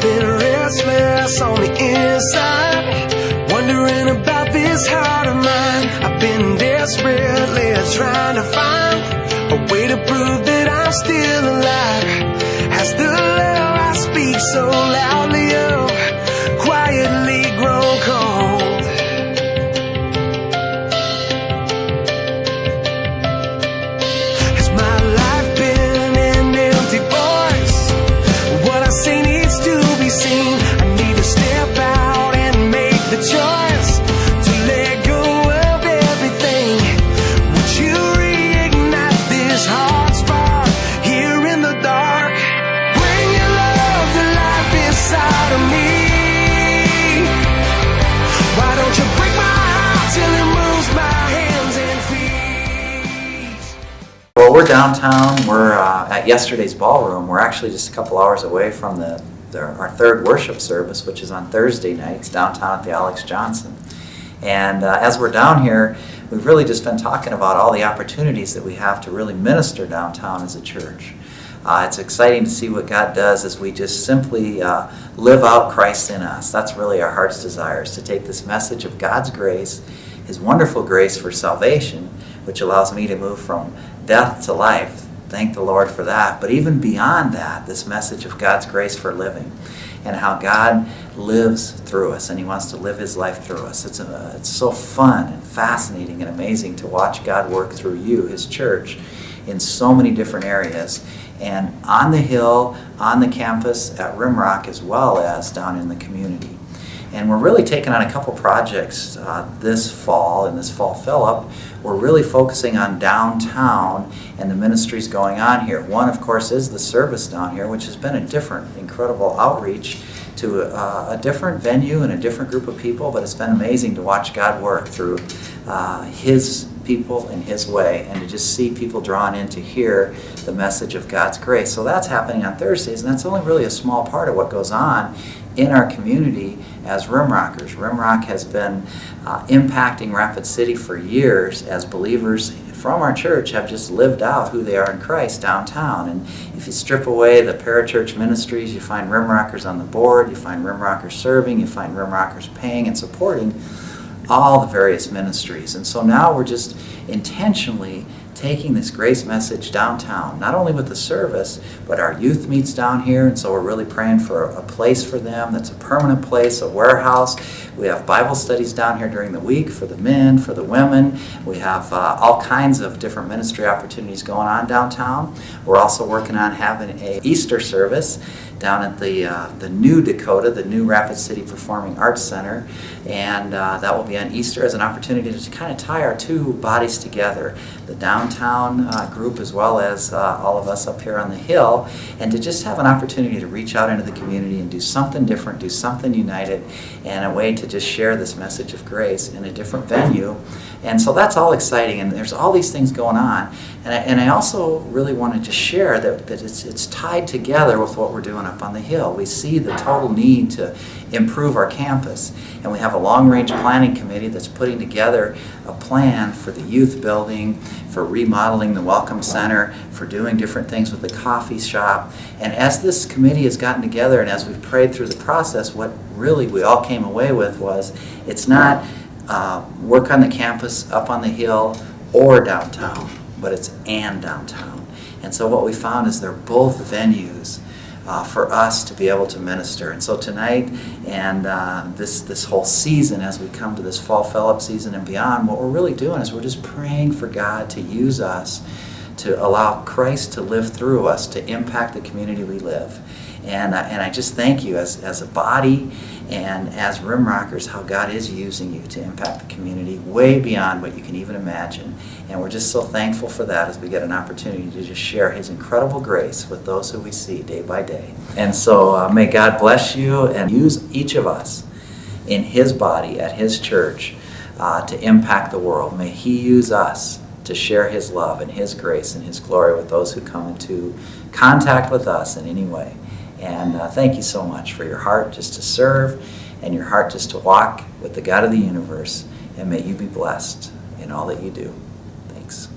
been restless on the inside, wondering about this heart of mine. I've been desperately trying to find a way to prove that I'm still alive. Has the love I speak so loudly of quietly grown cold? Has my life been an empty voice? What I say needs to be seen. I need to step out and make the choice to let go of everything. Would you reignite this heart spark here in the dark? Bring your love to life inside of me. Why don't you break my heart till it moves my hands and feet? Well, we're downtown. We're at yesterday's ballroom. We're actually just a couple hours away from our third worship service, which is on Thursday nights downtown at the Alex Johnson. And as we're down here, we've really just been talking about all the opportunities that we have to really minister downtown as a church. It's exciting to see what God does as we just simply live out Christ in us. That's really our heart's desire, is to take this message of God's grace, His wonderful grace for salvation, which allows me to move from death to life. Thank the Lord for that. But even beyond that, this message of God's grace for living and how God lives through us and He wants to live His life through us. It's so fun and fascinating and amazing to watch God work through you, His church, in so many different areas. And on the hill, on the campus, at Rimrock, as well as down in the community. And we're really taking on a couple projects this fall, in this fall fill-up. We're really focusing on downtown and the ministries going on here. One, of course, is the service down here, which has been a different, incredible outreach to a different venue and a different group of people, but it's been amazing to watch God work through His people in His way, and to just see people drawn in to hear the message of God's grace. So that's happening on Thursdays, and that's only really a small part of what goes on in our community as Rimrockers. Rimrock has been impacting Rapid City for years as believers from our church have just lived out who they are in Christ downtown. And if you strip away the parachurch ministries, you find Rimrockers on the board, you find Rimrockers serving, you find Rimrockers paying and supporting all the various ministries. And so now we're just intentionally taking this grace message downtown, not only with the service, but our youth meets down here, and so we're really praying for a place for them that's a permanent place, a warehouse. We have Bible studies down here during the week for the men, for the women. We have all kinds of different ministry opportunities going on downtown. We're also working on having an Easter service down at the new Dakota, the new Rapid City Performing Arts Center, and that will be on Easter as an opportunity to kind of tie our two bodies together, the downtown group as well as all of us up here on the hill, and to just have an opportunity to reach out into the community and do something different, do something united, and a way to just share this message of grace in a different venue. And so that's all exciting, and there's all these things going on. And I also really wanted to share that it's tied together with what we're doing up on the hill. We see the total need to improve our campus, and we have a long-range planning committee that's putting together a plan for the youth building, for remodeling the Welcome Center, for doing different things with the coffee shop. And as this committee has gotten together and as we've prayed through the process, what really we all came away with was it's not work on the campus, up on the hill, or downtown, but it's and downtown. And so what we found is they're both venues for us to be able to minister. And so tonight and this whole season, as we come to this fall fill-up season and beyond, what we're really doing is we're just praying for God to use us to allow Christ to live through us, to impact the community we live. And I just thank you as a body and as Rimrockers, how God is using you to impact the community way beyond what you can even imagine. And we're just so thankful for that as we get an opportunity to just share His incredible grace with those who we see day by day. And so may God bless you and use each of us in His body at His church to impact the world. May He use us to share His love and His grace and His glory with those who come into contact with us in any way. And thank you so much for your heart just to serve and your heart just to walk with the God of the universe. And may you be blessed in all that you do. Thanks.